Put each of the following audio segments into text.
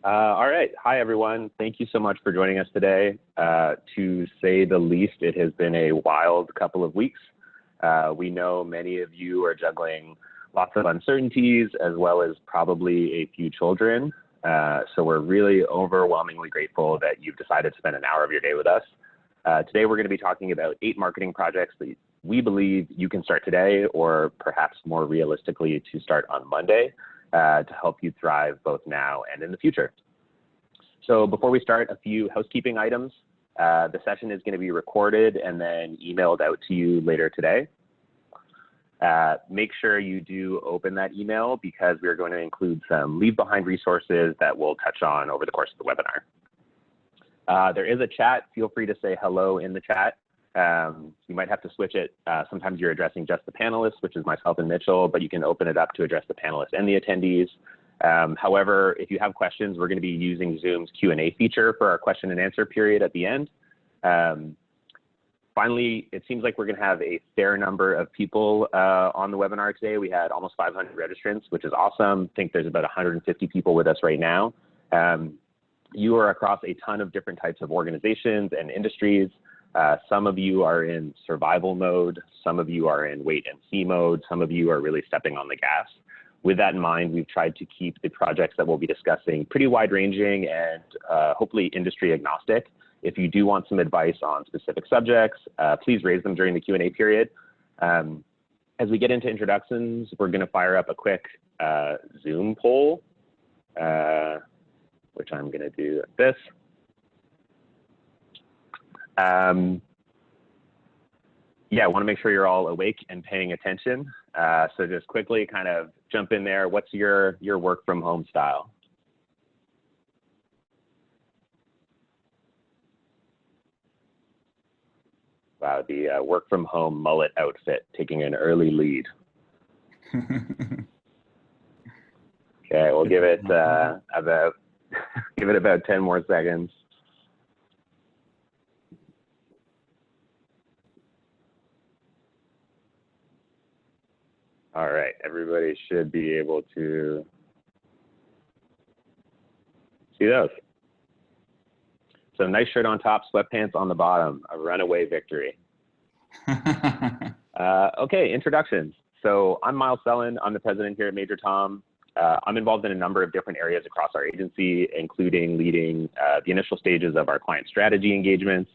All right. Hi, everyone. Thank you so much for joining us today. To say the least, it has been a wild couple of weeks. We know many of you are juggling lots of uncertainties as well as probably a few children. So we're really overwhelmingly grateful that you've decided to spend an hour of your day with us. Today, we're going to be talking about 8 marketing projects that we believe you can start today, or perhaps more realistically to start on Monday, to help you thrive both now and in the future. So before we start, a few housekeeping items. The session is going to be recorded and then emailed out to you later today. Make sure you do open that email because we're going to include some leave behind resources that we'll touch on over the course of the webinar. There is a chat. Feel free to say hello in the chat. You might have to switch it. Sometimes you're addressing just the panelists, which is myself and Mitchell, but you can open it up to address the panelists and the attendees. However, if you have questions, we're going to be using Zoom's Q&A feature for our question and answer period at the end. Finally, it seems like we're going to have a fair number of people on the webinar today. We had almost 500 registrants, which is awesome. I think there's about 150 people with us right now. You are across a ton of different types of organizations and industries. Some of you are in survival mode, some of you are in wait and see mode, some of you are really stepping on the gas. With that in mind, we've tried to keep the projects that we'll be discussing pretty wide ranging and hopefully industry agnostic. If you do want some advice on specific subjects, please raise them during the Q&A period. As we get into introductions, we're going to fire up a quick Zoom poll, which I'm going to do like this. Yeah, I want to make sure you're all awake and paying attention. So just quickly kind of jump in there. What's your work from home style? Wow, the work from home mullet outfit taking an early lead. Okay, we'll give it about give it about 10 more seconds. All right, everybody should be able to see those. So nice shirt on top, sweatpants on the bottom, a runaway victory. Okay, introductions. So I'm Miles Sellyn. I'm the president here at Major Tom. I'm involved in a number of different areas across our agency, including leading the initial stages of our client strategy engagements,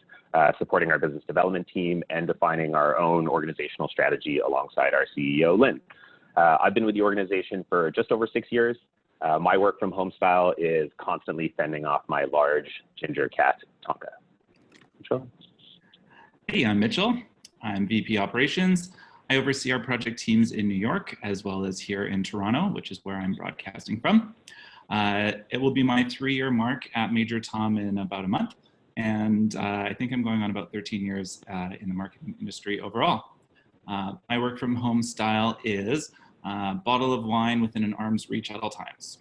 supporting our business development team, and defining our own organizational strategy alongside our CEO, Lynn. I've been with the organization for just over 6 years. My work from home style is constantly fending off my large ginger cat, Tonka. Mitchell? Hey, I'm Mitchell. I'm VP Operations. I oversee our project teams in New York, as well as here in Toronto, which is where I'm broadcasting from. It will be my 3-year mark at Major Tom in about a month. And I think I'm going on about 13 years in the marketing industry overall. My work from home style is bottle of wine within an arm's reach at all times.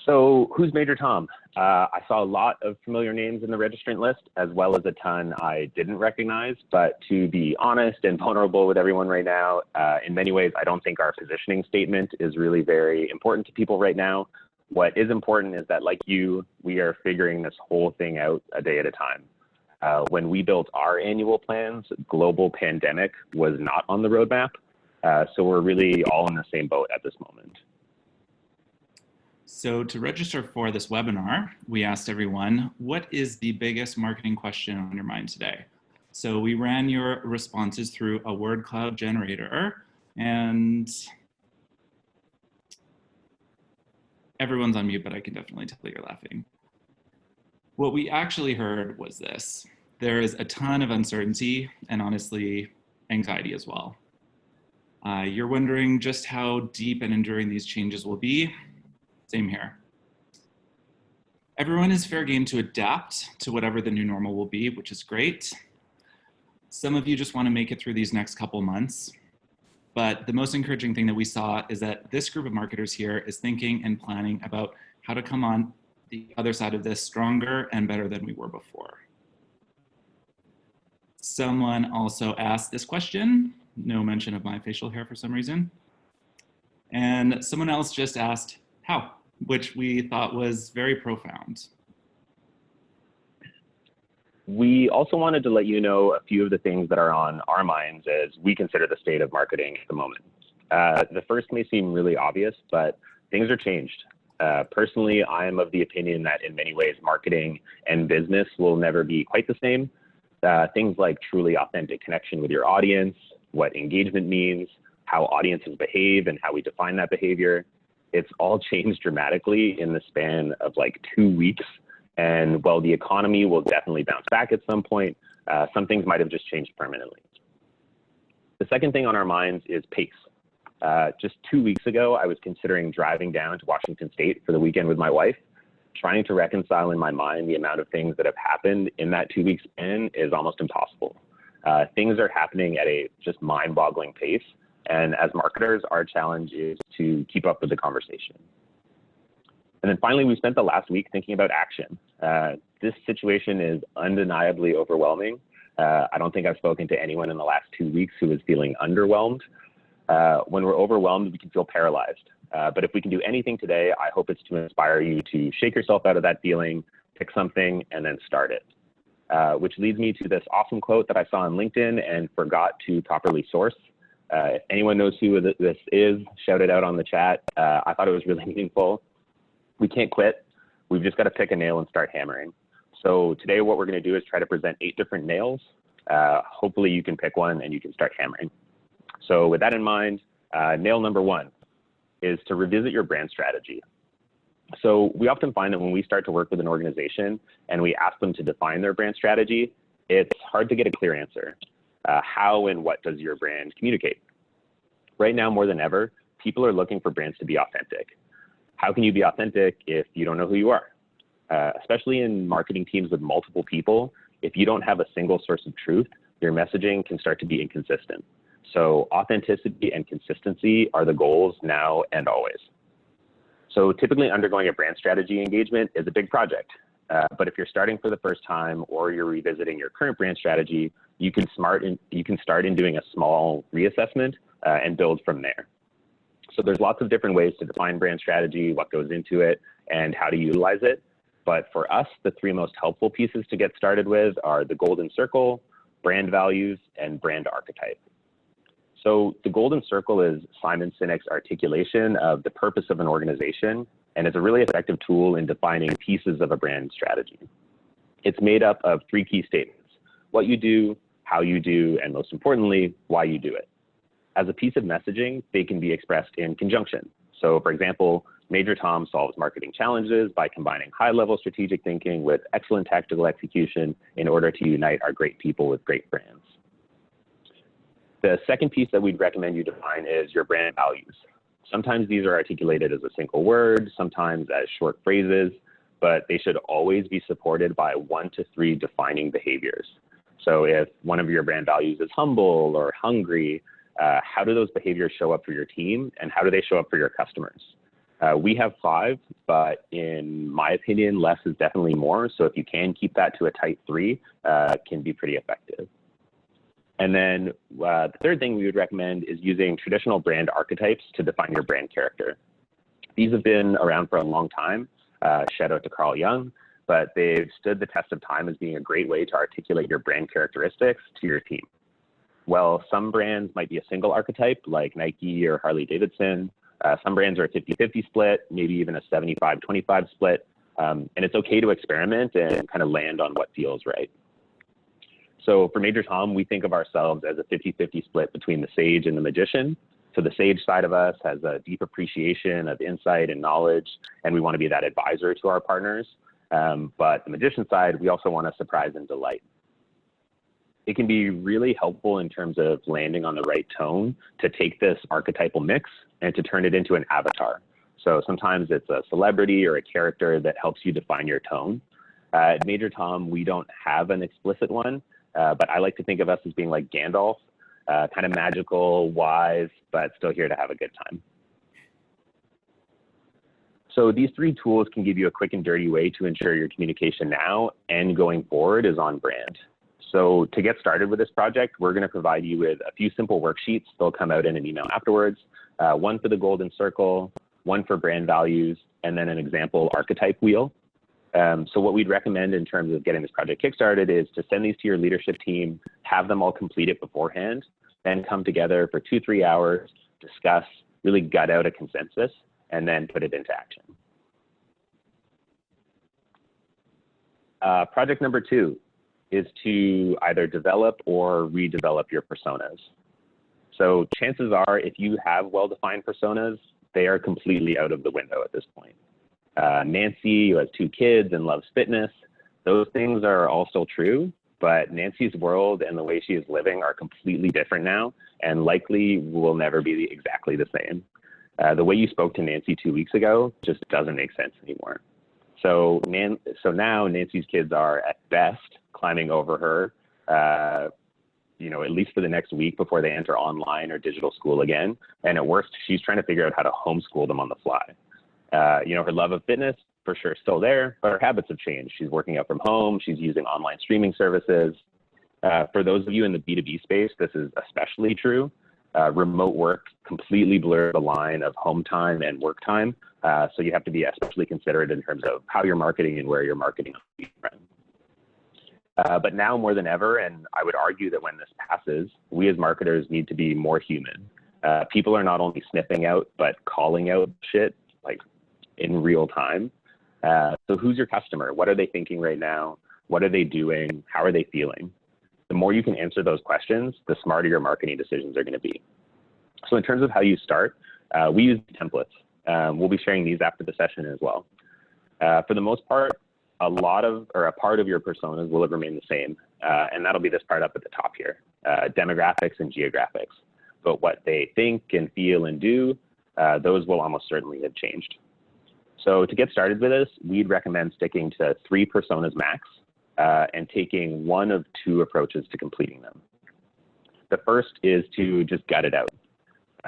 So who's Major Tom? I saw a lot of familiar names in the registrant list, as well as a ton I didn't recognize. But to be honest and vulnerable with everyone right now, in many ways, I don't think our positioning statement is really very important to people right now. What is important is that, like you, we are figuring this whole thing out a day at a time. When we built our annual plans, global pandemic was not on the roadmap. So we're really all in the same boat at this moment. So to register for this webinar, we asked everyone, what is the biggest marketing question on your mind today? So we ran your responses through a word cloud generator, and everyone's on mute, but I can definitely tell you're laughing. What we actually heard was this. There is a ton of uncertainty and honestly, anxiety as well. You're wondering just how deep and enduring these changes will be. Same here. Everyone is fair game to adapt to whatever the new normal will be, which is great. Some of you just want to make it through these next couple months. But the most encouraging thing that we saw is that this group of marketers here is thinking and planning about how to come on the other side of this stronger and better than we were before. Someone also asked this question, no mention of my facial hair for some reason. And someone else just asked, how, which we thought was very profound. We also wanted to let you know a few of the things that are on our minds as we consider the state of marketing at the moment. The first may seem really obvious, but things are changed. Personally, I am of the opinion that in many ways, marketing and business will never be quite the same. Things like truly authentic connection with your audience, what engagement means, how audiences behave and how we define that behavior. It's all changed dramatically in the span of like 2 weeks. And while the economy will definitely bounce back at some point, some things might have just changed permanently. The second thing on our minds is pace. Just 2 weeks ago, I was considering driving down to Washington State for the weekend with my wife. Trying to reconcile in my mind the amount of things that have happened in that 2 week span is almost impossible. Things are happening at a just mind-boggling pace. And as marketers, our challenge is to keep up with the conversation. And then finally, we spent the last week thinking about action. This situation is undeniably overwhelming. I don't think I've spoken to anyone in the last 2 weeks who is feeling underwhelmed. When we're overwhelmed, we can feel paralyzed. But if we can do anything today, I hope it's to inspire you to shake yourself out of that feeling, pick something, and then start it. Which leads me to this awesome quote that I saw on LinkedIn and forgot to properly source. If anyone knows who this is, shout it out on the chat. I thought it was really meaningful. We can't quit. We've just got to pick a nail and start hammering. So today what we're going to do is try to present 8 different nails. Hopefully you can pick one and you can start hammering. So with that in mind, nail number 1 is to revisit your brand strategy. So we often find that when we start to work with an organization and we ask them to define their brand strategy, it's hard to get a clear answer. How and what does your brand communicate? Right now, more than ever, people are looking for brands to be authentic. How can you be authentic if you don't know who you are? Especially in marketing teams with multiple people, if you don't have a single source of truth, your messaging can start to be inconsistent. So authenticity and consistency are the goals now and always. So typically undergoing a brand strategy engagement is a big project. But if you're starting for the first time or you're revisiting your current brand strategy, you can start in doing a small reassessment and build from there. So there's lots of different ways to define brand strategy, what goes into it, and how to utilize it. But for us, the 3 most helpful pieces to get started with are the golden circle, brand values, and brand archetype. So the golden circle is Simon Sinek's articulation of the purpose of an organization, and it's a really effective tool in defining pieces of a brand strategy. It's made up of 3 key statements: what you do, how you do, and most importantly, why you do it. As a piece of messaging, they can be expressed in conjunction. So for example, Major Tom solves marketing challenges by combining high-level strategic thinking with excellent tactical execution in order to unite our great people with great brands. The second piece that we'd recommend you define is your brand values. Sometimes these are articulated as a single word, sometimes as short phrases, but they should always be supported by 1 to 3 defining behaviors. So if one of your brand values is humble or hungry, how do those behaviors show up for your team and how do they show up for your customers? We have 5, but in my opinion, less is definitely more. So if you can keep that to a tight 3, can be pretty effective. And then the third thing we would recommend is using traditional brand archetypes to define your brand character. These have been around for a long time. Shout out to Carl Jung, but they've stood the test of time as being a great way to articulate your brand characteristics to your team. Well, some brands might be a single archetype like Nike or Harley Davidson. Some brands are a 50-50 split, maybe even a 75-25 split. And it's okay to experiment and kind of land on what feels right. So for Major Tom, we think of ourselves as a 50-50 split between the sage and the magician. So the sage side of us has a deep appreciation of insight and knowledge, and we want to be that advisor to our partners. But the magician side, we also want to surprise and delight. It can be really helpful in terms of landing on the right tone to take this archetypal mix and to turn it into an avatar. So sometimes it's a celebrity or a character that helps you define your tone. At Major Tom, we don't have an explicit one, but I like to think of us as being like Gandalf, kind of magical, wise, but still here to have a good time. So these 3 tools can give you a quick and dirty way to ensure your communication now and going forward is on brand. So to get started with this project, we're going to provide you with a few simple worksheets. They'll come out in an email afterwards. One for the golden circle, one for brand values, and then an example archetype wheel. So what we'd recommend in terms of getting this project kickstarted is to send these to your leadership team, have them all complete it beforehand, then come together for 2-3 hours, discuss, really gut out a consensus, and then put it into action. Project number 2 is to either develop or redevelop your personas. So chances are, if you have well-defined personas, they are completely out of the window at this point. Nancy, who has 2 kids and loves fitness, those things are all still true, but Nancy's world and the way she is living are completely different now, and likely will never be exactly the same. The way you spoke to Nancy 2 weeks ago just doesn't make sense anymore. So now Nancy's kids are at best climbing over her, at least for the next week before they enter online or digital school again. And at worst, she's trying to figure out how to homeschool them on the fly. Her love of fitness, for sure, still there, but her habits have changed. She's working out from home. She's using online streaming services. For those of you in the B2B space, this is especially true. Remote work completely blurs the line of home time and work time. So you have to be especially considerate in terms of how you're marketing and where you're marketing. But now more than ever, and I would argue that when this passes, we as marketers need to be more human. People are not only sniffing out, but calling out shit like in real time. So who's your customer? What are they thinking right now? What are they doing? How are they feeling? The more you can answer those questions, the smarter your marketing decisions are going to be. So in terms of how you start, we use templates. We'll be sharing these after the session as well. For the most part, a part of your personas will remain the same, and that'll be this part up at the top here, demographics and geographics. But what they think and feel and do, those will almost certainly have changed. So to get started with this, we'd recommend sticking to 3 personas max and taking one of 2 approaches to completing them. The first is to just gut it out.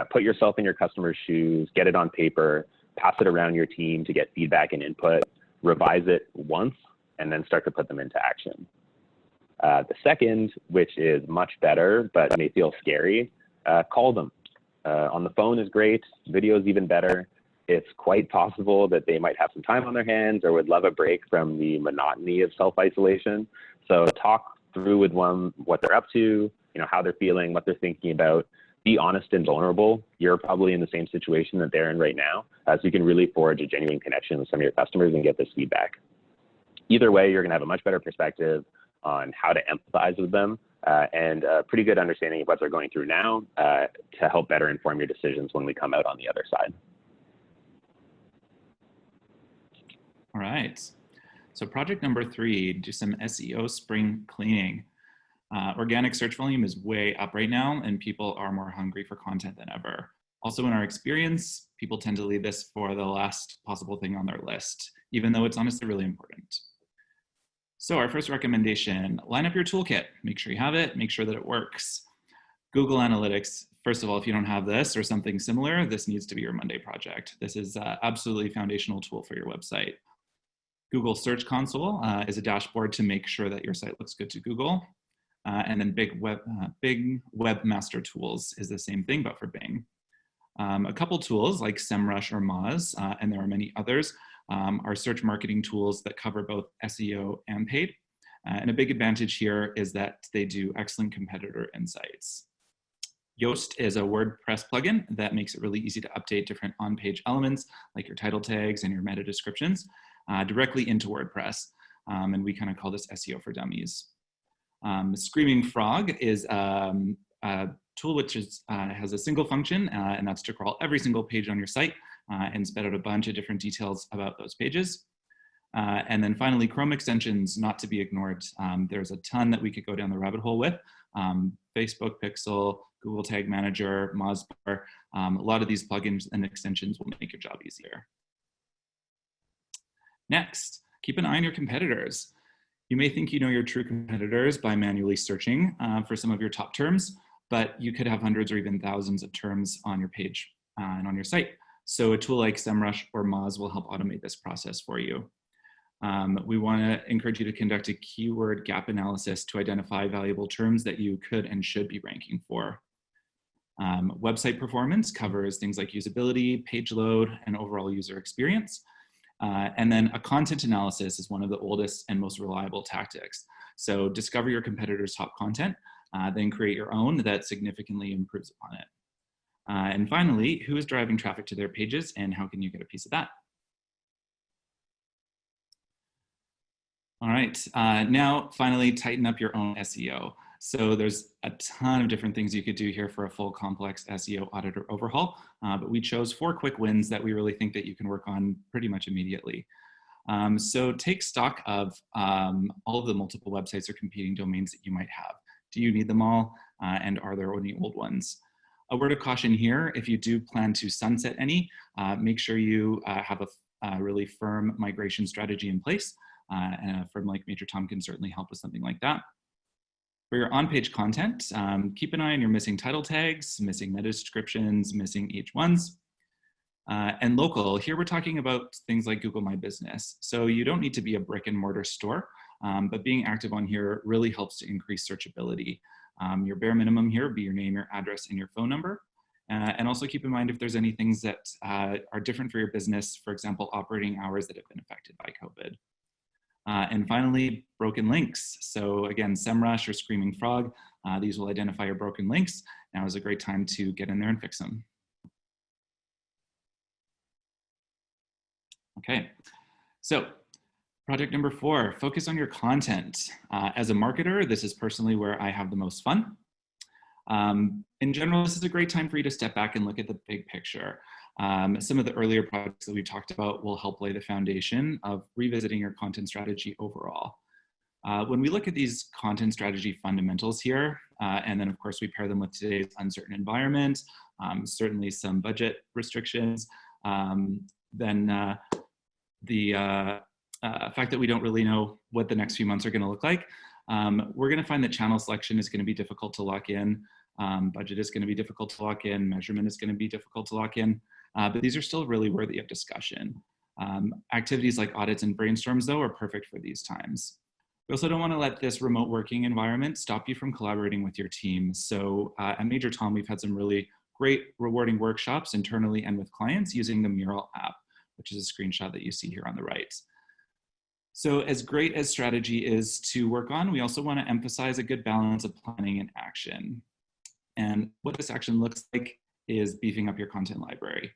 Put yourself in your customer's shoes, get it on paper, pass it around your team to get feedback and input, revise it once, and then start to put them into action. The second, which is much better, but may feel scary, call them. On the phone is great, video is even better. It's quite possible that they might have some time on their hands or would love a break from the monotony of self-isolation. So talk through with them what they're up to, how they're feeling, what they're thinking about. Be honest and vulnerable. You're probably in the same situation that they're in right now, so you can really forge a genuine connection with some of your customers and get this feedback. Either way, you're going to have a much better perspective on how to empathize with them and a pretty good understanding of what they're going through now to help better inform your decisions when we come out on the other side. All right. So project number 3, do some SEO spring cleaning. Organic search volume is way up right now, and people are more hungry for content than ever. Also, in our experience, people tend to leave this for the last possible thing on their list, even though it's honestly really important. So our first recommendation, line up your toolkit. Make sure you have it, make sure that it works. Google Analytics, first of all, if you don't have this or something similar, this needs to be your Monday project. This is an absolutely foundational tool for your website. Google Search Console is a dashboard to make sure that your site looks good to Google. And then Big Webmaster Tools is the same thing, but for Bing. A couple tools like SEMrush or Moz, and there are many others, are search marketing tools that cover both SEO and paid. And a big advantage here is that they do excellent competitor insights. Yoast is a WordPress plugin that makes it really easy to update different on-page elements like your title tags and your meta descriptions directly into WordPress. And we kind of call this SEO for Dummies. Screaming Frog is a tool which has a single function, and that's to crawl every single page on your site and spit out a bunch of different details about those pages. And then finally, Chrome extensions, not to be ignored. There's a ton that we could go down the rabbit hole with. Facebook Pixel, Google Tag Manager, Mozbar. A lot of these plugins and extensions will make your job easier. Next, keep an eye on your competitors. You may think you know your true competitors by manually searching for some of your top terms, but you could have hundreds or even thousands of terms on your page and on your site. So a tool like SEMrush or Moz will help automate this process for you. We want to encourage you to conduct a keyword gap analysis to identify valuable terms that you could and should be ranking for. Website performance covers things like usability, page load, and overall user experience. And then a content analysis is one of the oldest and most reliable tactics. So discover your competitors' top content, then create your own that significantly improves upon it. And finally, who is driving traffic to their pages and how can you get a piece of that? All right, now finally tighten up your own SEO. So there's a ton of different things you could do here for a full complex SEO audit or overhaul, but we chose 4 quick wins that we really think that you can work on pretty much immediately. So take stock of all of the multiple websites or competing domains that you might have. Do you need them all? And are there any old ones? A word of caution here, if you do plan to sunset any, make sure you have a really firm migration strategy in place. And a firm like Major Tom can certainly help with something like that. For your on-page content, keep an eye on your missing title tags, missing meta descriptions, missing H1s. And local, here we're talking about things like Google My Business. So you don't need to be a brick and mortar store, but being active on here really helps to increase searchability. Your bare minimum here would be your name, your address, and your phone number. And also keep in mind if there's any things that are different for your business, for example, operating hours that have been affected by COVID. And finally, broken links. So again, SEMrush or Screaming Frog, these will identify your broken links. Now is a great time to get in there and fix them. Okay, so project number 4, focus on your content. As a marketer, this is personally where I have the most fun. In general, this is a great time for you to step back and look at the big picture. Some of the earlier projects that we talked about will help lay the foundation of revisiting your content strategy overall. When we look at these content strategy fundamentals here, and then of course we pair them with today's uncertain environment, certainly some budget restrictions, then the fact that we don't really know what the next few months are going to look like, we're going to find that channel selection is going to be difficult to lock in, budget is going to be difficult to lock in, measurement is going to be difficult to lock in. But these are still really worthy of discussion. Activities like audits and brainstorms, though, are perfect for these times. We also don't want to let this remote working environment stop you from collaborating with your team. So at Major Tom, we've had some really great, rewarding workshops internally and with clients using the Mural app, which is a screenshot that you see here on the right. So as great as strategy is to work on, we also want to emphasize a good balance of planning and action. And what this action looks like is beefing up your content library.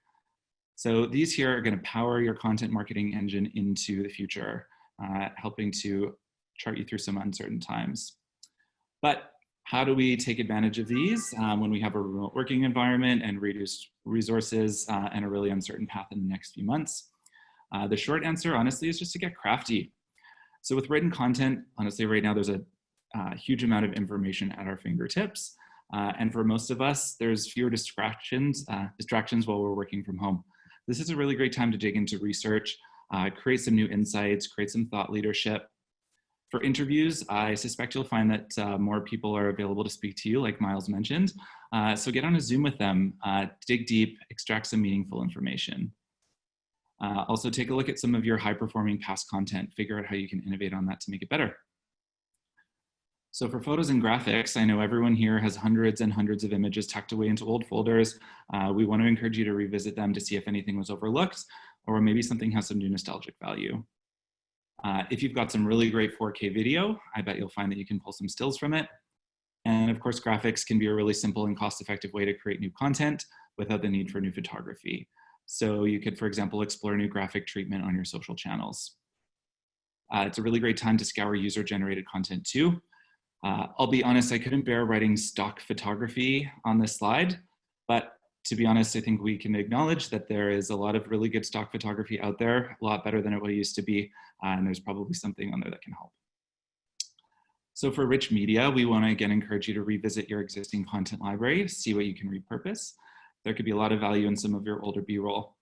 So these here are going to power your content marketing engine into the future, helping to chart you through some uncertain times. But how do we take advantage of these when we have a remote working environment and reduced resources and a really uncertain path in the next few months? The short answer, honestly, is just to get crafty. So with written content, honestly, right now there's a huge amount of information at our fingertips. And for most of us, there's fewer distractions while we're working from home. This is a really great time to dig into research, create some new insights, create some thought leadership. For interviews, I suspect you'll find that more people are available to speak to you, like Miles mentioned. So get on a Zoom with them, dig deep, extract some meaningful information. Also take a look at some of your high-performing past content, figure out how you can innovate on that to make it better. So for photos and graphics, I know everyone here has hundreds and hundreds of images tucked away into old folders. We want to encourage you to revisit them to see if anything was overlooked, or maybe something has some new nostalgic value. If you've got some really great 4K video, I bet you'll find that you can pull some stills from it. And of course, graphics can be a really simple and cost-effective way to create new content without the need for new photography. So you could, for example, explore new graphic treatment on your social channels. It's a really great time to scour user-generated content too. I'll be honest, I couldn't bear writing stock photography on this slide, but to be honest, I think we can acknowledge that there is a lot of really good stock photography out there, a lot better than it used to be, and there's probably something on there that can help. So for rich media, we want to again encourage you to revisit your existing content library, see what you can repurpose. There could be a lot of value in some of your older B-roll.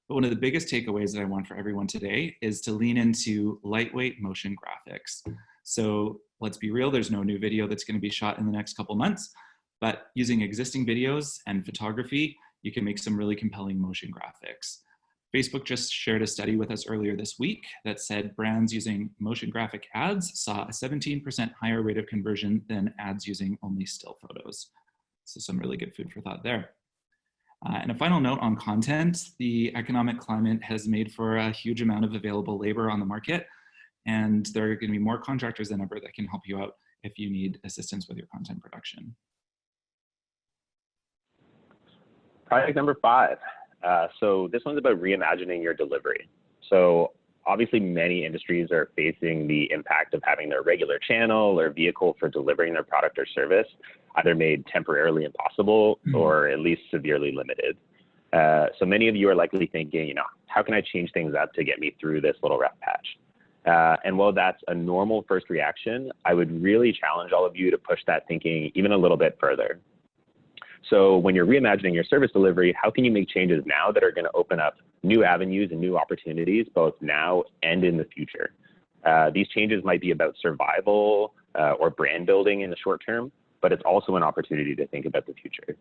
But one of the biggest takeaways that I want for everyone today is to lean into lightweight motion graphics. So let's be real, there's no new video that's going to be shot in the next couple months, but using existing videos and photography, you can make some really compelling motion graphics. Facebook just shared a study with us earlier this week that said brands using motion graphic ads saw a 17% higher rate of conversion than ads using only still photos. So some really good food for thought there. And a final note on content, the economic climate has made for a huge amount of available labor on the market, and there are going to be more contractors than ever that can help you out if you need assistance with your content production. Project number 5. So this one's about reimagining your delivery. So obviously many industries are facing the impact of having their regular channel or vehicle for delivering their product or service either made temporarily impossible or at least severely limited. So many of you are likely thinking, how can I change things up to get me through this little rough patch? And while that's a normal first reaction, I would really challenge all of you to push that thinking even a little bit further. So when you're reimagining your service delivery, how can you make changes now that are going to open up new avenues and new opportunities, both now and in the future? These changes might be about survival or brand building in the short term, but it's also an opportunity to think about the future.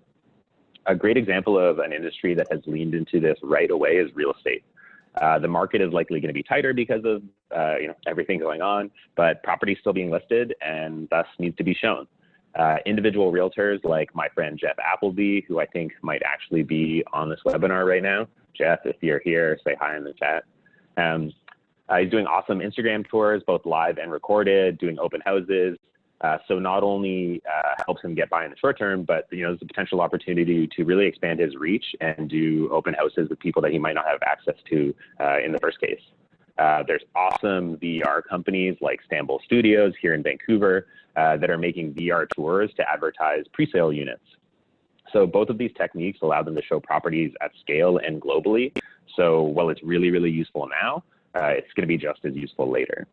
A great example of an industry that has leaned into this right away is real estate. The market is likely going to be tighter because of everything going on, but property is still being listed and thus needs to be shown. Individual realtors like my friend Jeff Appleby, who I think might actually be on this webinar right now. Jeff, if you're here, say hi in the chat. He's doing awesome Instagram tours, both live and recorded, doing open houses. So not only helps him get by in the short term, but there's a potential opportunity to really expand his reach and do open houses with people that he might not have access to in the first case. There's awesome VR companies like Stamble Studios here in Vancouver that are making VR tours to advertise pre-sale units. So both of these techniques allow them to show properties at scale and globally. So while it's really, really useful now, it's going to be just as useful later.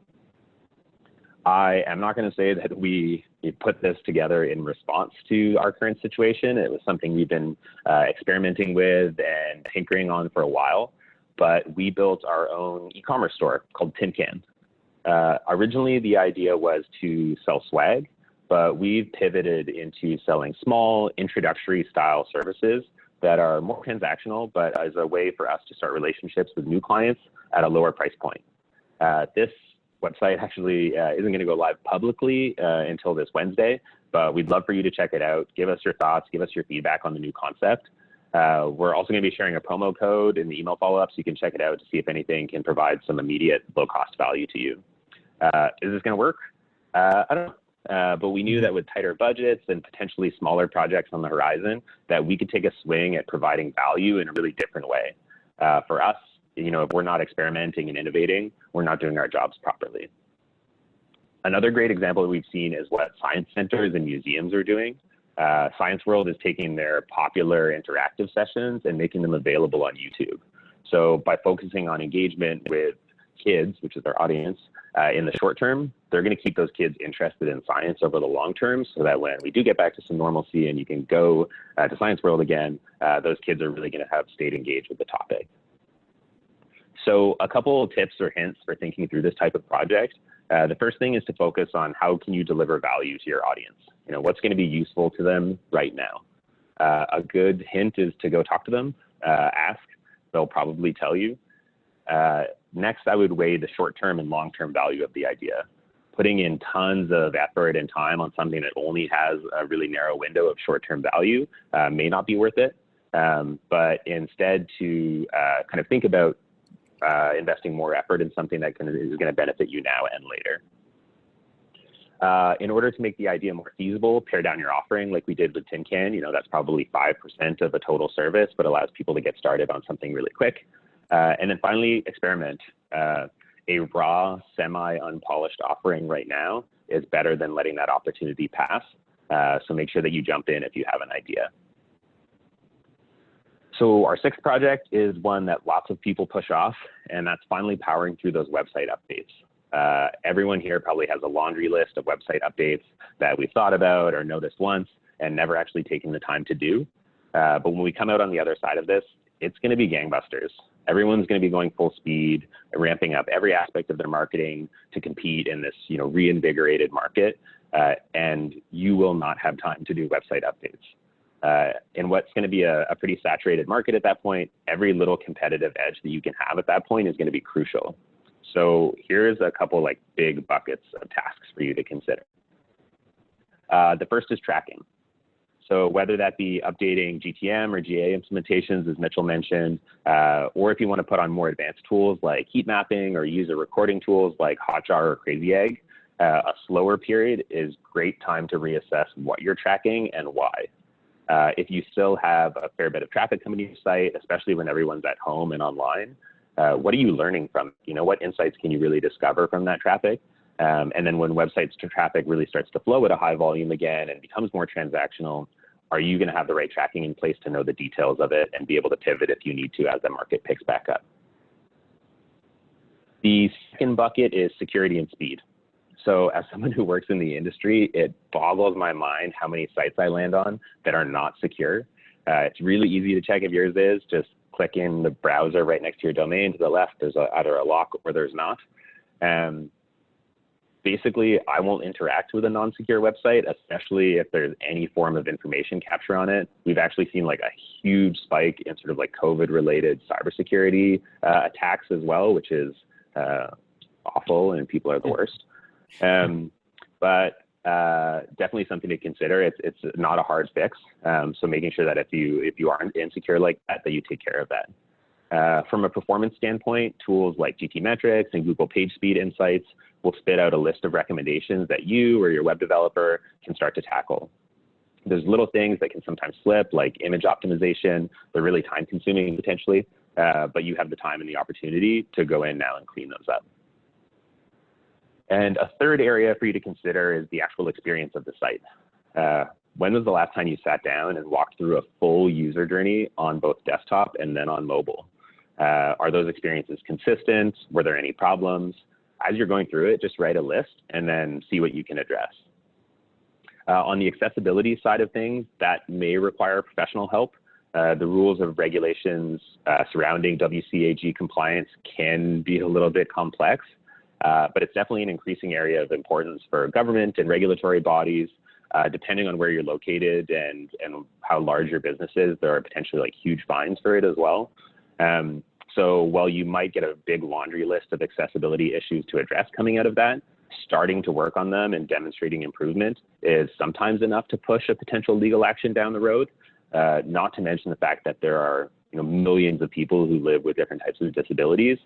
I am not going to say that we put this together in response to our current situation. It was something we've been experimenting with and tinkering on for a while. But we built our own e-commerce store called TinCan. Originally, the idea was to sell swag, but we've pivoted into selling small introductory style services that are more transactional, but as a way for us to start relationships with new clients at a lower price point. This website actually isn't going to go live publicly until this Wednesday, but we'd love for you to check it out. Give us your thoughts, give us your feedback on the new concept. We're also going to be sharing a promo code in the email follow-up, so you can check it out to see if anything can provide some immediate low-cost value to you. Is this going to work? I don't know, but we knew that with tighter budgets and potentially smaller projects on the horizon, that we could take a swing at providing value in a really different way. For us, if we're not experimenting and innovating, we're not doing our jobs properly. Another great example that we've seen is what science centers and museums are doing. Science World is taking their popular interactive sessions and making them available on YouTube. So by focusing on engagement with kids, which is our audience, in the short term, they're going to keep those kids interested in science over the long term, so that when we do get back to some normalcy and you can go to Science World again, those kids are really going to have stayed engaged with the topic. So a couple of tips or hints for thinking through this type of project. The first thing is to focus on how can you deliver value to your audience? What's going to be useful to them right now? A good hint is to go talk to them, ask. They'll probably tell you. Next, I would weigh the short-term and long-term value of the idea. Putting in tons of effort and time on something that only has a really narrow window of short-term value may not be worth it. But instead to kind of think about investing more effort in something that is going to benefit you now and later. In order to make the idea more feasible, pare down your offering like we did with TinCan. That's probably 5% of a total service, but allows people to get started on something really quick. And then finally, experiment. A raw, semi-unpolished offering right now is better than letting that opportunity pass. So make sure that you jump in if you have an idea. So our 6th project is one that lots of people push off, and that's finally powering through those website updates. Everyone here probably has a laundry list of website updates that we've thought about or noticed once and never actually taken the time to do. But when we come out on the other side of this, it's going to be gangbusters. Everyone's going to be going full speed, ramping up every aspect of their marketing to compete in this reinvigorated market, and you will not have time to do website updates. In what's going to be a pretty saturated market at that point, every little competitive edge that you can have at that point is going to be crucial. So here's a couple big buckets of tasks for you to consider. The first is tracking. So whether that be updating GTM or GA implementations, as Mitchell mentioned, or if you want to put on more advanced tools like heat mapping or user recording tools like Hotjar or Crazy Egg, a slower period is great time to reassess what you're tracking and why. If you still have a fair bit of traffic coming to your site, especially when everyone's at home and online, what are you learning from? What insights can you really discover from that traffic? And then when websites to traffic really starts to flow at a high volume again and becomes more transactional, are you going to have the right tracking in place to know the details of it and be able to pivot if you need to as the market picks back up? The second bucket is security and speed. So as someone who works in the industry, it boggles my mind how many sites I land on that are not secure. It's really easy to check if yours is. Just click in the browser right next to your domain to the left. There's either a lock or there's not. Basically, I won't interact with a non-secure website, especially if there's any form of information capture on it. We've actually seen like a huge spike in sort of like COVID-related cybersecurity attacks as well, which is awful, and people are the worst. But definitely something to consider. It's not a hard fix. So making sure that if you aren't insecure like that you take care of that. From a performance standpoint, tools like GTmetrix and Google PageSpeed Insights will spit out a list of recommendations that you or your web developer can start to tackle. There's little things that can sometimes slip, like image optimization. They're really time consuming potentially, but you have the time and the opportunity to go in now and clean those up. And a third area for you to consider is the actual experience of the site. When was the last time you sat down and walked through a full user journey on both desktop and then on mobile? Are those experiences consistent? Were there any problems? As you're going through it, just write a list and then see what you can address. On the accessibility side of things, that may require professional help. The rules of regulations surrounding WCAG compliance can be a little bit complex, but it's definitely an increasing area of importance for government and regulatory bodies. Depending on where you're located and how large your business is, there are potentially like huge fines for it as well. So while you might get a big laundry list of accessibility issues to address coming out of that, starting to work on them and demonstrating improvement is sometimes enough to push a potential legal action down the road. Not to mention the fact that there are millions of people who live with different types of disabilities.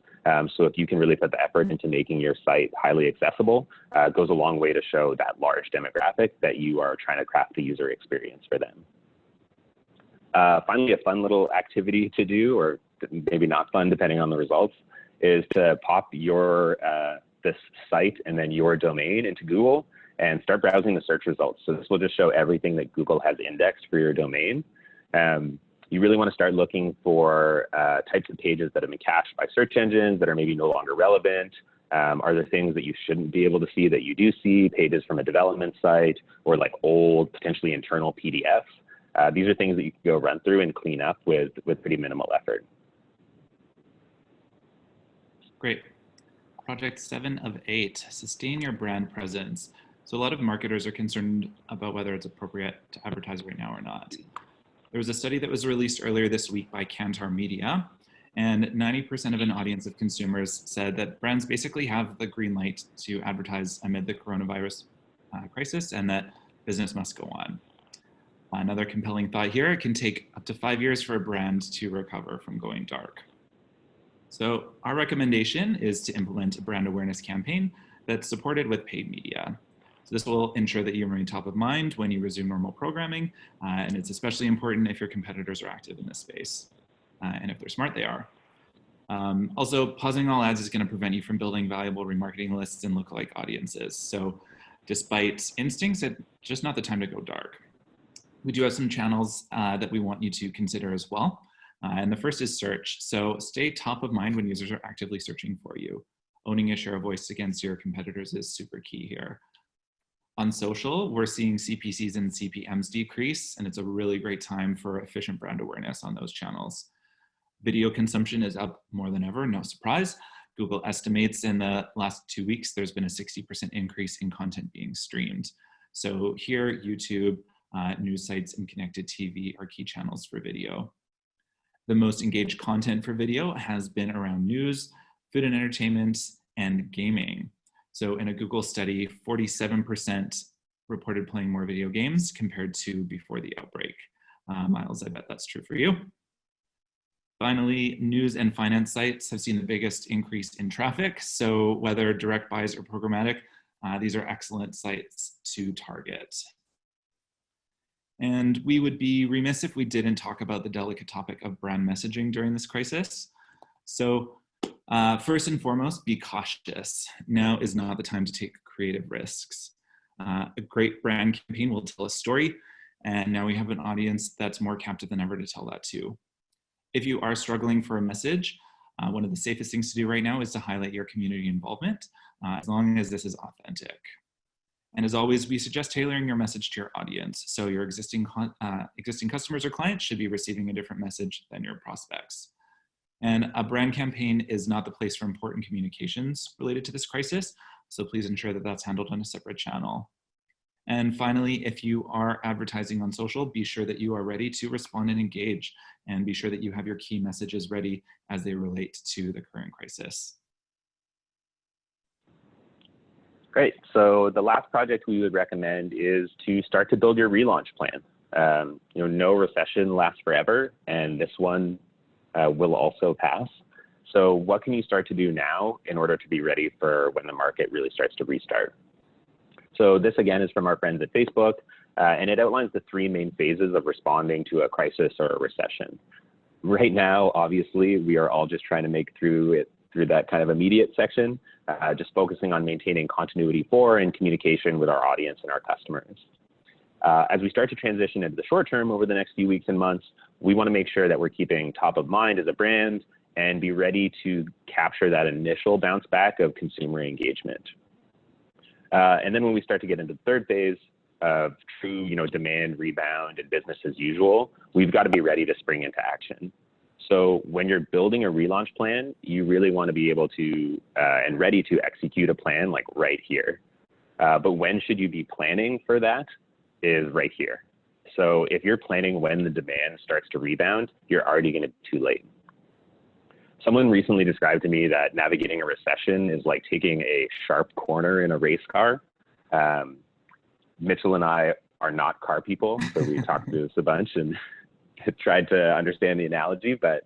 So if you can really put the effort into making your site highly accessible, it goes a long way to show that large demographic that you are trying to craft the user experience for them. Finally, a fun little activity to do, or maybe not fun depending on the results, is to pop your this site and then your domain into Google and start browsing the search results. So this will just show everything that Google has indexed for your domain. You really want to start looking for types of pages that have been cached by search engines that are maybe no longer relevant. Are there things that you shouldn't be able to see that you do see, pages from a development site or like old, potentially internal PDFs? These are things that you can go run through and clean up with pretty minimal effort. Great. Project 7 of 8, sustain your brand presence. So a lot of marketers are concerned about whether it's appropriate to advertise right now or not. There was a study that was released earlier this week by Kantar Media, and 90% of an audience of consumers said that brands basically have the green light to advertise amid the coronavirus crisis and that business must go on. Another compelling thought here, it can take up to 5 years for a brand to recover from going dark. So our recommendation is to implement a brand awareness campaign that's supported with paid media. So this will ensure that you remain top of mind when you resume normal programming, and it's especially important if your competitors are active in this space. And if they're smart, they are. Also, pausing all ads is going to prevent you from building valuable remarketing lists and lookalike audiences. So despite instincts, it's just not the time to go dark. We do have some channels that we want you to consider as well. And the first is search. So stay top of mind when users are actively searching for you. Owning a share of voice against your competitors is super key here. On social, we're seeing CPCs and CPMs decrease, and it's a really great time for efficient brand awareness on those channels. Video consumption is up more than ever, no surprise. Google estimates in the last 2 weeks, there's been a 60% increase in content being streamed. So here, YouTube, news sites, and connected TV are key channels for video. The most engaged content for video has been around news, food and entertainment, and gaming. So in a Google study, 47% reported playing more video games compared to before the outbreak. Miles, I bet that's true for you. Finally, news and finance sites have seen the biggest increase in traffic. So whether direct buys or programmatic, these are excellent sites to target. And we would be remiss if we didn't talk about the delicate topic of brand messaging during this crisis. So first and foremost, be cautious. Now is not the time to take creative risks. A great brand campaign will tell a story, and now we have an audience that's more captive than ever to tell that too. If you are struggling for a message, one of the safest things to do right now is to highlight your community involvement, as long as this is authentic. And as always, we suggest tailoring your message to your audience. So your existing customers or clients should be receiving a different message than your prospects. And a brand campaign is not the place for important communications related to this crisis. So please ensure that that's handled on a separate channel. And finally, if you are advertising on social, be sure that you are ready to respond and engage, and be sure that you have your key messages ready as they relate to the current crisis. Great. So the last project we would recommend is to start to build your relaunch plan. No recession lasts forever, and this one will also pass. So what can you start to do now in order to be ready for when the market really starts to restart? So this again is from our friends at Facebook, and it outlines the three main phases of responding to a crisis or a recession. Right now, obviously, we are all just trying to make through that kind of immediate section, just focusing on maintaining continuity for and communication with our audience and our customers. As we start to transition into the short term over the next few weeks and months, we want to make sure that we're keeping top of mind as a brand and be ready to capture that initial bounce back of consumer engagement. And then when we start to get into the third phase of true, demand rebound and business as usual, we've got to be ready to spring into action. So when you're building a relaunch plan, you really want to be able to and ready to execute a plan like right here. But when should you be planning for that is right here. So if you're planning when the demand starts to rebound, you're already going to be too late. Someone recently described to me that navigating a recession is like taking a sharp corner in a race car. Mitchell and I are not car people, so we talked through this a bunch and tried to understand the analogy. But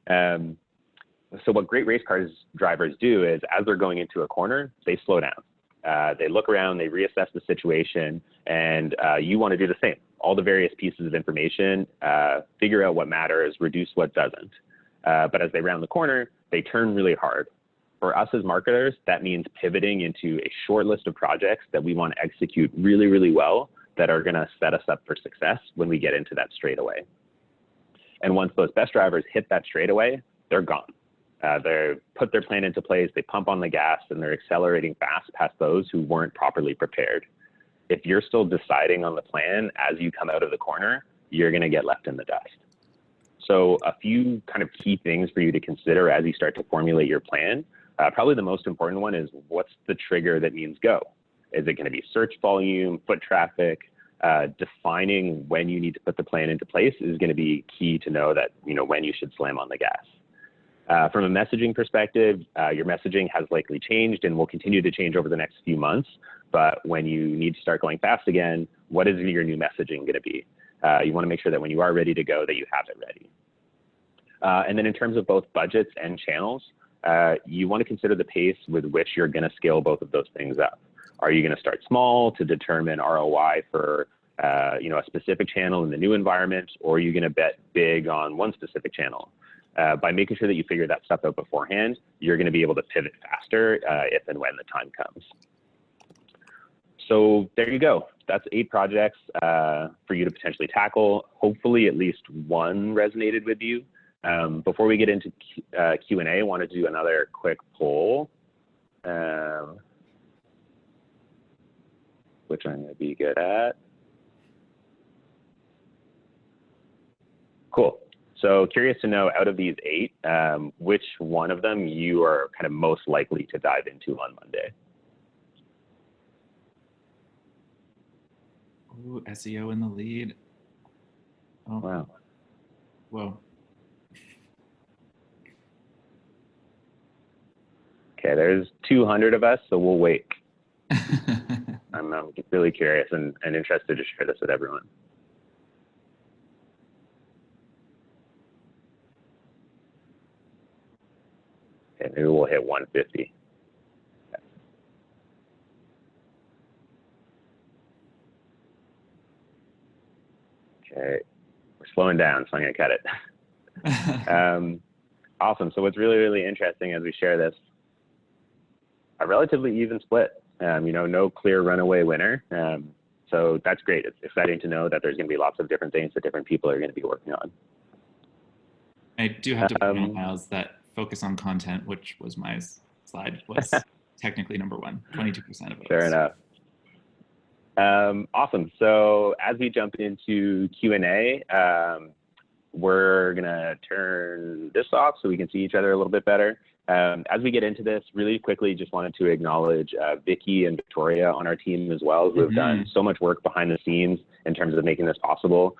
so what great race cars drivers do is as they're going into a corner, they slow down. They look around, they reassess the situation, and you want to do the same. All the various pieces of information, figure out what matters, reduce what doesn't. But as they round the corner, they turn really hard. For us as marketers, that means pivoting into a short list of projects that we want to execute really, really well that are going to set us up for success when we get into that straightaway. And once those best drivers hit that straightaway, they're gone. They put their plan into place, they pump on the gas, and they're accelerating fast past those who weren't properly prepared. If you're still deciding on the plan as you come out of the corner, you're going to get left in the dust. So a few kind of key things for you to consider as you start to formulate your plan. Probably the most important one is what's the trigger that means go? Is it going to be search volume, foot traffic? Defining when you need to put the plan into place is going to be key to know that, when you should slam on the gas. From a messaging perspective, your messaging has likely changed and will continue to change over the next few months. But when you need to start going fast again, what is your new messaging going to be? You want to make sure that when you are ready to go, that you have it ready. And then in terms of both budgets and channels, you want to consider the pace with which you're going to scale both of those things up. Are you going to start small to determine ROI for a specific channel in the new environment, or are you going to bet big on one specific channel? By making sure that you figure that stuff out beforehand, you're going to be able to pivot faster if and when the time comes. So there you go. That's 8 projects for you to potentially tackle. Hopefully at least one resonated with you. Before we get into Q&A, I want to do another quick poll, which I'm going to be good at. Cool. So curious to know, out of these 8, which one of them you are kind of most likely to dive into on Monday? Ooh, SEO in the lead. Oh. Wow. Whoa. Okay, there's 200 of us, so we'll wait. I'm I'm really curious and interested to share this with everyone. Okay, maybe we'll hit 150. Okay, we're slowing down, so I'm gonna cut it. Awesome. So what's really, really interesting as we share this, a relatively even split. You know, no clear runaway winner. So that's great. It's exciting to know that there's going to be lots of different things that different people are going to be working on. I do have to point out, Miles, that focus on content, which was my slide, was technically number one, 22% of it. Fair enough. Awesome. So as we jump into Q&A, we're going to turn this off so we can see each other a little bit better. As we get into this, really quickly, just wanted to acknowledge Vicky and Victoria on our team as well, who have done so much work behind the scenes in terms of making this possible,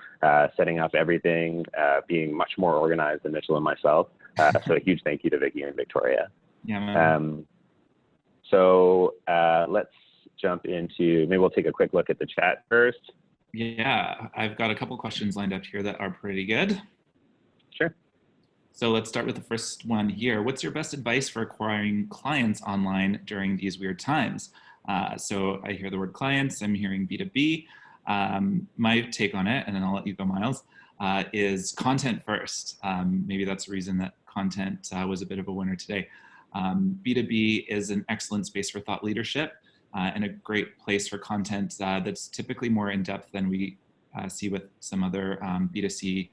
setting up everything, being much more organized than Mitchell and myself. So a huge thank you to Vicky and Victoria. Yeah, so let's jump into, maybe we'll take a quick look at the chat first. Yeah, I've got a couple questions lined up here that are pretty good. Sure. So let's start with the first one here. What's your best advice for acquiring clients online during these weird times? So I hear the word clients, I'm hearing B2B. My take on it, and then I'll let you go, Miles, is content first. Maybe that's the reason that content was a bit of a winner today. B2B is an excellent space for thought leadership and a great place for content that's typically more in depth than we see with some other B2C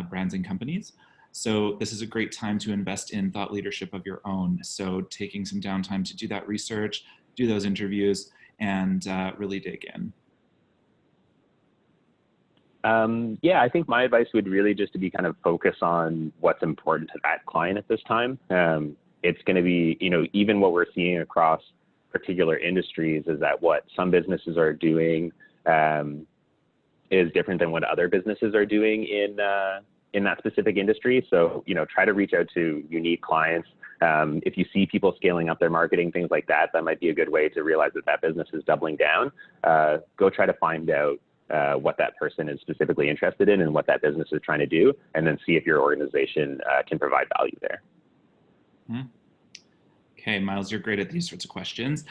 brands and companies. So this is a great time to invest in thought leadership of your own. So taking some downtime to do that research, do those interviews, and really dig in. Yeah, I think my advice would really just to be kind of focus on what's important to that client at this time. It's going to be, you know, even what we're seeing across particular industries is that what some businesses are doing is different than what other businesses are doing in that specific industry. So, you know, try to reach out to unique clients. If you see people scaling up their marketing, things like that, that might be a good way to realize that that business is doubling down. Go try to find out what that person is specifically interested in and what that business is trying to do, and then see if your organization can provide value there. Okay, Miles, you're great at these sorts of questions.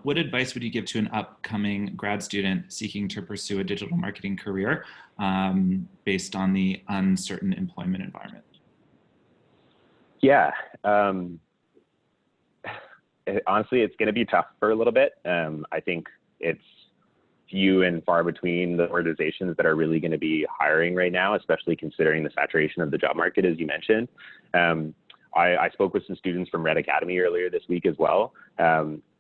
What advice would you give to an upcoming grad student seeking to pursue a digital marketing career based on the uncertain employment environment? Yeah, honestly, it's going to be tough for a little bit. I think it's few and far between the organizations that are really going to be hiring right now, especially considering the saturation of the job market, as you mentioned. I spoke with some students from Red Academy earlier this week as well.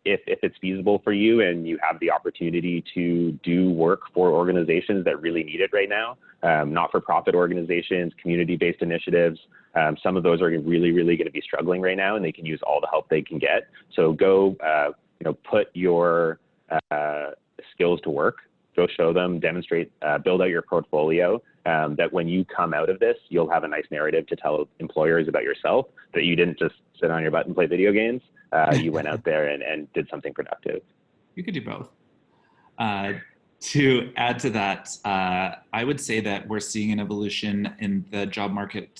If it's feasible for you and you have the opportunity to do work for organizations that really need it right now, not-for-profit organizations, community-based initiatives, some of those are really, really going to be struggling right now, and they can use all the help they can get. So go, you know, put your skills to work. Go show them, demonstrate, build out your portfolio, that when you come out of this, you'll have a nice narrative to tell employers about yourself, that you didn't just sit on your butt and play video games. You went out there and did something productive. You could do both. To add to that, I would say that we're seeing an evolution in the job market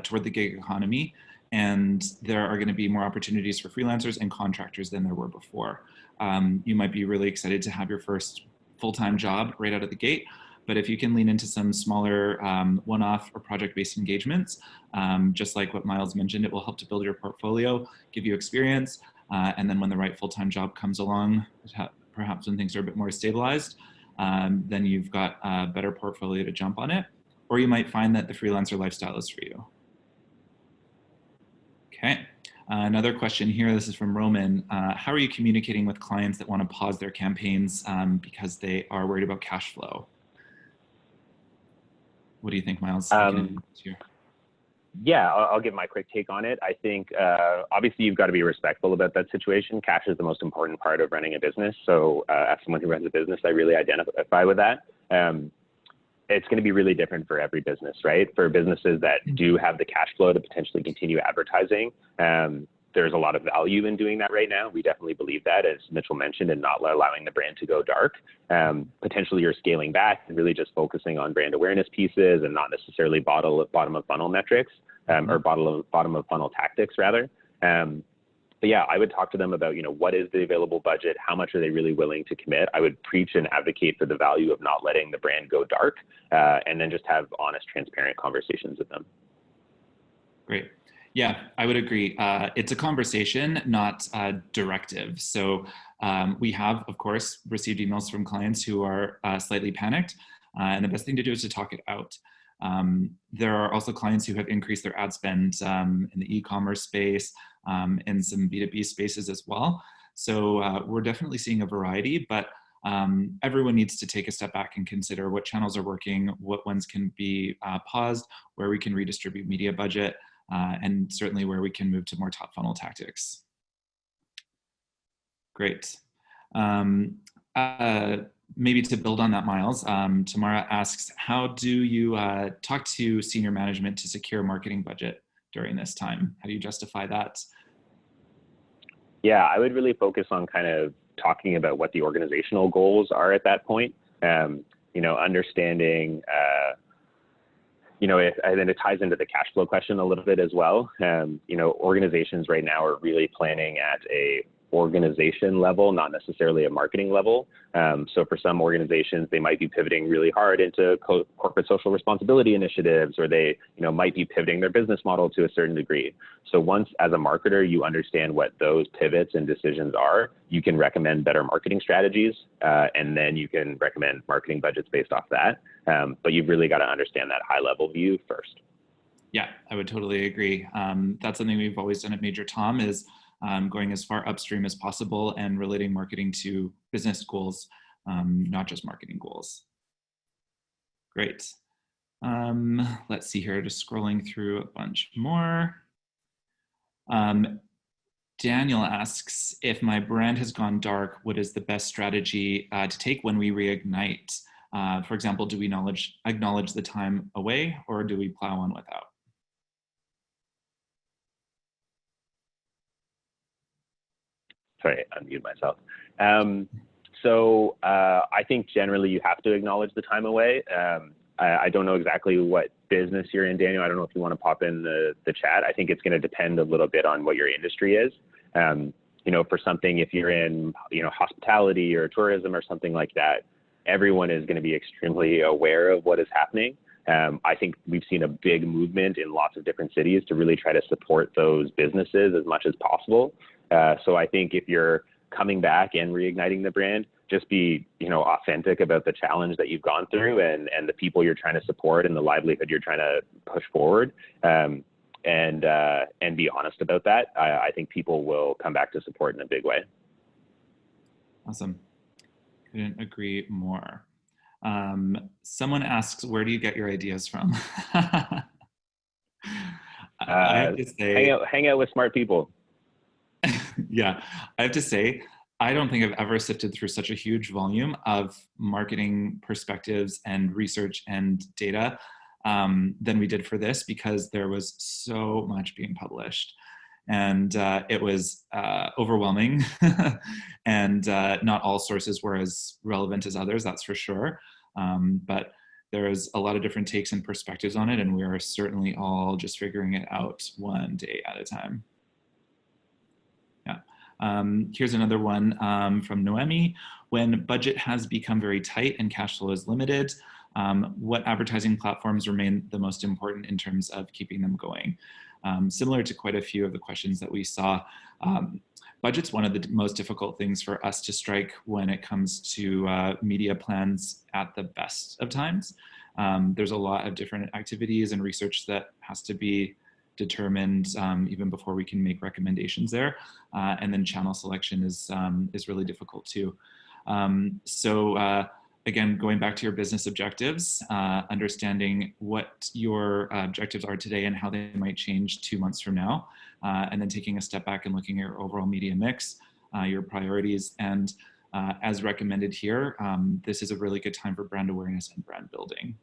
toward the gig economy, and there are going to be more opportunities for freelancers and contractors than there were before. You might be really excited to have your first full-time job right out of the gate, but if you can lean into some smaller one-off or project-based engagements, just like what Miles mentioned, it will help to build your portfolio, give you experience, and then when the right full-time job comes along, perhaps when things are a bit more stabilized, then you've got a better portfolio to jump on it, or you might find that the freelancer lifestyle is for you. Okay. Another question here, this is from Roman. How are you communicating with clients that want to pause their campaigns because they are worried about cash flow? What do you think, Miles? Yeah, I'll give my quick take on it. I think obviously you've got to be respectful about that situation. Cash is the most important part of running a business. So as someone who runs a business, I really identify with that. It's going to be really different for every business, right? For businesses that do have the cash flow to potentially continue advertising, there's a lot of value in doing that right now. We definitely believe that, as Mitchell mentioned, and not allowing the brand to go dark. Potentially you're scaling back and really just focusing on brand awareness pieces and not necessarily bottom of funnel metrics, or bottom of funnel tactics rather. But yeah, I would talk to them about, what is the available budget? How much are they really willing to commit? I would preach and advocate for the value of not letting the brand go dark, and then just have honest, transparent conversations with them. Great. Yeah, I would agree. It's a conversation, not a directive. So we have, of course, received emails from clients who are slightly panicked. And the best thing to do is to talk it out. There are also clients who have increased their ad spend in the e-commerce space, in some B2B spaces as well. So we're definitely seeing a variety, but everyone needs to take a step back and consider what channels are working, what ones can be paused, where we can redistribute media budget, and certainly where we can move to more top funnel tactics. Great. Maybe to build on that, Miles, Tamara asks, how do you talk to senior management to secure marketing budget during this time? How do you justify that? Yeah, I would really focus on kind of talking about what the organizational goals are at that point. Understanding, and then it ties into the cash flow question a little bit as well. Organizations right now are really planning at a organization level, not necessarily a marketing level. So for some organizations, they might be pivoting really hard into corporate social responsibility initiatives, or they might be pivoting their business model to a certain degree. So once, as a marketer, you understand what those pivots and decisions are, you can recommend better marketing strategies, and then you can recommend marketing budgets based off that. But you've really got to understand that high level view first. Yeah, I would totally agree. That's something we've always done at Major Tom, is going as far upstream as possible and relating marketing to business goals, not just marketing goals. Great. Let's see here, just scrolling through a bunch more. Daniel asks, if my brand has gone dark, what is the best strategy to take when we reignite? For example, do we acknowledge the time away, or do we plow on without? Sorry, I unmuted myself. So I think generally you have to acknowledge the time away. I don't know exactly what business you're in, Daniel. I don't know if you want to pop in the chat. I think it's going to depend a little bit on what your industry is. For something, if you're in, hospitality or tourism or something like that, everyone is going to be extremely aware of what is happening. I think we've seen a big movement in lots of different cities to really try to support those businesses as much as possible. So I think if you're coming back and reigniting the brand, just be, authentic about the challenge that you've gone through and the people you're trying to support and the livelihood you're trying to push forward, and be honest about that. I think people will come back to support in a big way. Awesome. Couldn't agree more. Someone asks, where do you get your ideas from? I have to say, hang out with smart people. Yeah, I have to say, I don't think I've ever sifted through such a huge volume of marketing perspectives and research and data than we did for this, because there was so much being published. And it was overwhelming. And not all sources were as relevant as others, that's for sure. But there's a lot of different takes and perspectives on it, and we are certainly all just figuring it out one day at a time. Here's another one from Noemi. When budget has become very tight and cash flow is limited, what advertising platforms remain the most important in terms of keeping them going? Similar to quite a few of the questions that we saw, budget's one of the most difficult things for us to strike when it comes to media plans at the best of times. There's a lot of different activities and research that has to be determined even before we can make recommendations there. And then channel selection is really difficult too. So again, going back to your business objectives, understanding what your objectives are today and how they might change 2 months from now, and then taking a step back and looking at your overall media mix, your priorities, and as recommended here, this is a really good time for brand awareness and brand building.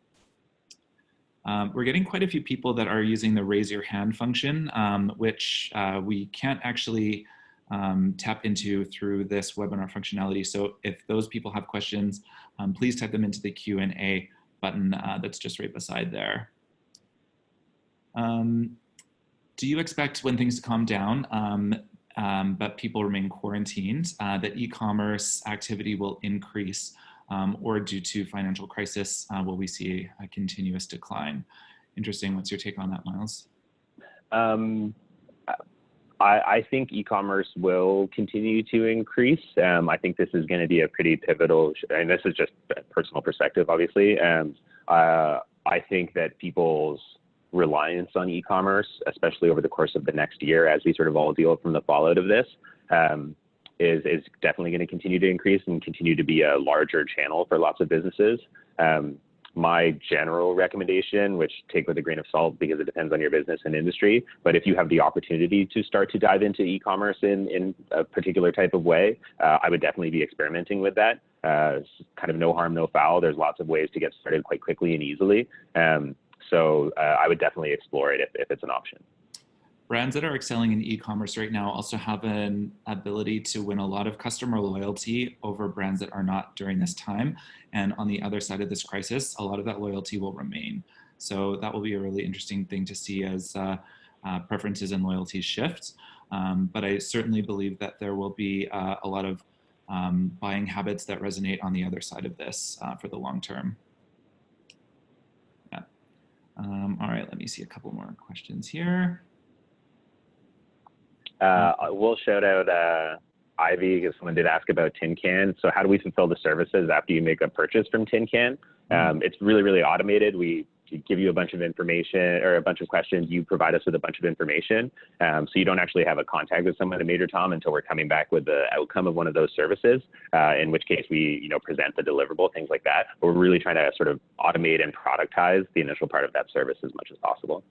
We're getting quite a few people that are using the raise your hand function, which we can't actually tap into through this webinar functionality. So if those people have questions, please type them into the Q&A button that's just right beside there. Do you expect when things calm down, but people remain quarantined, that e-commerce activity will increase, or due to financial crisis, will we see a continuous decline? Interesting. What's your take on that, Miles? I think e-commerce will continue to increase. I think this is going to be a pretty pivotal, and this is just a personal perspective, obviously. I think that people's reliance on e-commerce, especially over the course of the next year, as we sort of all deal from the fallout of this, is definitely going to continue to increase and continue to be a larger channel for lots of businesses. My general recommendation, which take with a grain of salt because it depends on your business and industry, but if you have the opportunity to start to dive into e-commerce in a particular type of way, I would definitely be experimenting with that. It's kind of no harm, no foul. There's lots of ways to get started quite quickly and easily. So I would definitely explore it if it's an option. Brands that are excelling in e-commerce right now also have an ability to win a lot of customer loyalty over brands that are not during this time. And on the other side of this crisis, a lot of that loyalty will remain. So that will be a really interesting thing to see as preferences and loyalties shift. But I certainly believe that there will be a lot of buying habits that resonate on the other side of this for the long term. Yeah. All right, let me see a couple more questions here. We'll shout out Ivy because someone did ask about TinCan. So how do we fulfill the services after you make a purchase from TinCan? It's really, really automated. We give you a bunch of information or a bunch of questions. You provide us with a bunch of information. So you don't actually have a contact with someone at Major Tom until we're coming back with the outcome of one of those services, in which case we present the deliverable, things like that. But we're really trying to sort of automate and productize the initial part of that service as much as possible.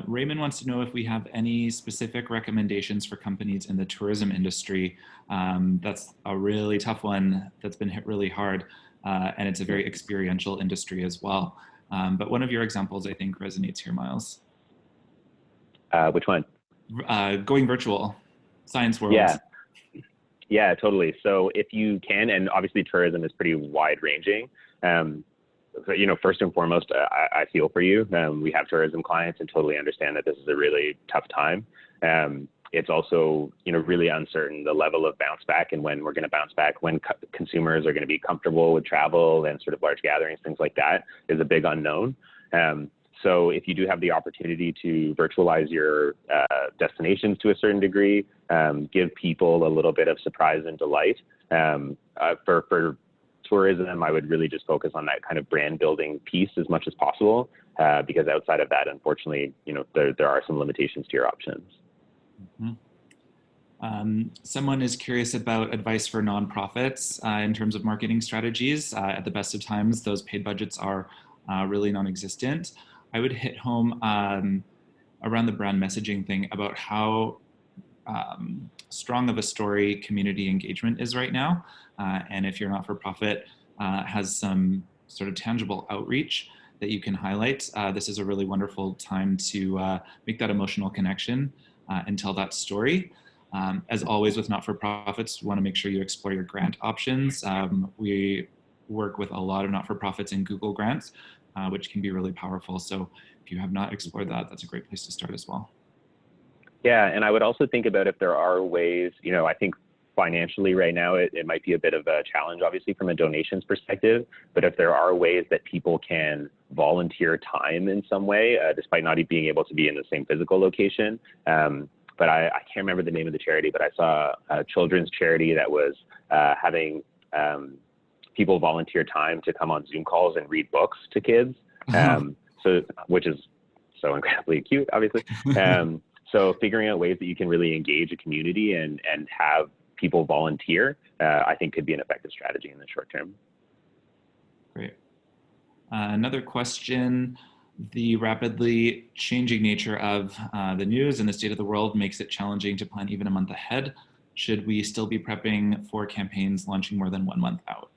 Raymond wants to know if we have any specific recommendations for companies in the tourism industry. That's a really tough one that's been hit really hard, and it's a very experiential industry as well. But one of your examples, I think, resonates here, Miles. Which one? Going virtual, Science World. Yeah, totally. So if you can, and obviously tourism is pretty wide ranging. First and foremost, I feel for you. We have tourism clients and totally understand that this is a really tough time. It's also, really uncertain the level of bounce back and when we're going to bounce back, when consumers are going to be comfortable with travel and sort of large gatherings, things like that is a big unknown. So if you do have the opportunity to virtualize your destinations to a certain degree, give people a little bit of surprise and delight. For tourism, I would really just focus on that kind of brand building piece as much as possible, because outside of that, unfortunately, there are some limitations to your options. Someone is curious about advice for nonprofits in terms of marketing strategies. At the best of times, those paid budgets are really non-existent. I would hit home around the brand messaging thing about how strong of a story community engagement is right now. And if your not-for-profit has some sort of tangible outreach that you can highlight, this is a really wonderful time to make that emotional connection and tell that story. As always with not-for-profits, you want to make sure you explore your grant options. We work with a lot of not-for-profits in Google Grants, which can be really powerful. So if you have not explored that, that's a great place to start as well. Yeah, and I would also think about if there are ways, I think financially right now, it might be a bit of a challenge, obviously, from a donations perspective. But if there are ways that people can volunteer time in some way, despite not being able to be in the same physical location. But I can't remember the name of the charity, but I saw a children's charity that was having people volunteer time to come on Zoom calls and read books to kids. Which is so incredibly cute, obviously. So figuring out ways that you can really engage a community and have people volunteer, I think could be an effective strategy in the short term. Great. Another question. The rapidly changing nature of the news and the state of the world makes it challenging to plan even a month ahead. Should we still be prepping for campaigns launching more than 1 month out?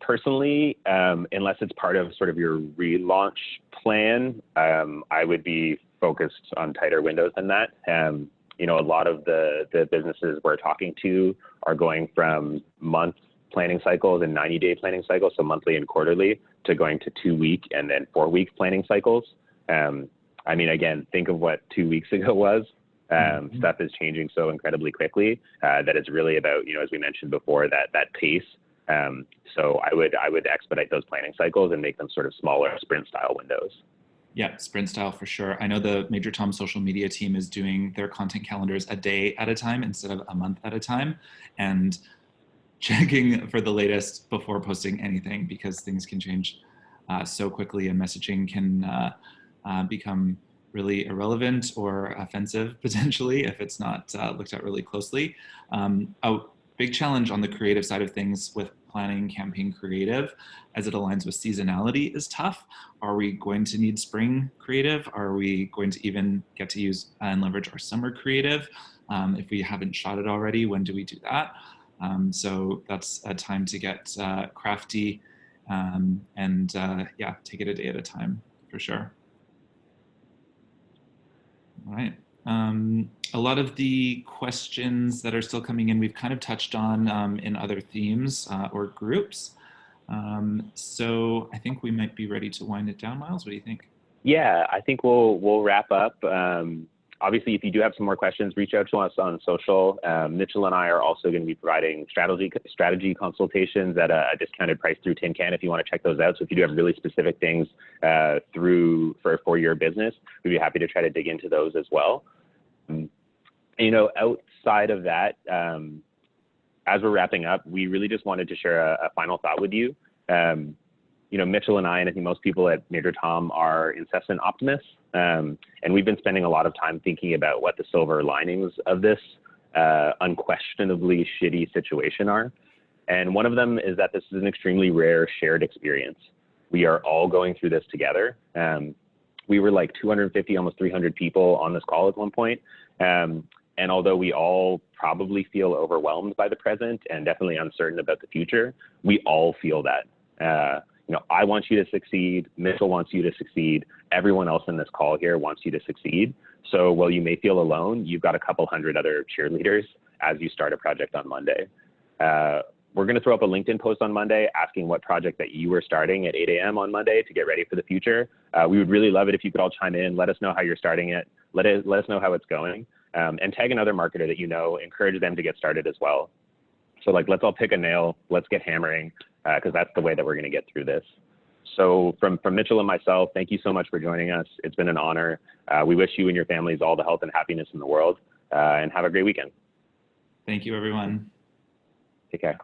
personally, unless it's part of sort of your relaunch plan, I would be focused on tighter windows than that. You know, a lot of the businesses we're talking to are going from month planning cycles and 90-day planning cycles, so monthly and quarterly, to going to 2-week and then 4-week planning cycles. I mean, again, think of what 2 weeks ago was. Stuff is changing so incredibly quickly that it's really about, you know, as we mentioned before, that pace. So I would expedite those planning cycles and make them sort of smaller sprint style windows. Yeah, sprint style for sure. I know the Major Tom social media team is doing their content calendars a day at a time instead of a month at a time, and checking for the latest before posting anything, because things can change so quickly and messaging can become really irrelevant or offensive potentially if it's not looked at really closely. A big challenge on the creative side of things with planning campaign creative as it aligns with seasonality is tough. Are we going to need spring creative? Are we going to even get to use and leverage our summer creative? If we haven't shot it already, when do we do that? So that's a time to get crafty and yeah, take it a day at a time for sure. All right. A lot of the questions that are still coming in, we've kind of touched on in other themes or groups. So I think we might be ready to wind it down. Miles, what do you think? Yeah, I think we'll wrap up. Obviously, if you do have some more questions, reach out to us on social. Mitchell and I are also going to be providing strategy consultations at a discounted price through TinCan if you want to check those out. So if you do have really specific things for your business, we'd be happy to try to dig into those as well. You know, outside of that, as we're wrapping up, we really just wanted to share a final thought with you. You know, Mitchell and I think most people at Major Tom are incessant optimists. And we've been spending a lot of time thinking about what the silver linings of this unquestionably shitty situation are. And one of them is that this is an extremely rare shared experience. We are all going through this together. We were like 250, almost 300 people on this call at one point. And although we all probably feel overwhelmed by the present and definitely uncertain about the future, we all feel that. You know, I want you to succeed. Mitchell wants you to succeed. Everyone else in this call here wants you to succeed. So while you may feel alone, you've got a couple hundred other cheerleaders as you start a project on Monday. We're going to throw up a LinkedIn post on Monday asking what project that you were starting at 8 a.m. on Monday to get ready for the future. We would really love it if you could all chime in. Let us know how you're starting it. Let us know how it's going. And tag another marketer that you know. Encourage them to get started as well. So like, let's all pick a nail. Let's get hammering, because that's the way that we're going to get through this. So from Mitchell and myself, thank you so much for joining us. It's been an honor. We wish you and your families all the health and happiness in the world, and have a great weekend. Thank you, everyone. Take care.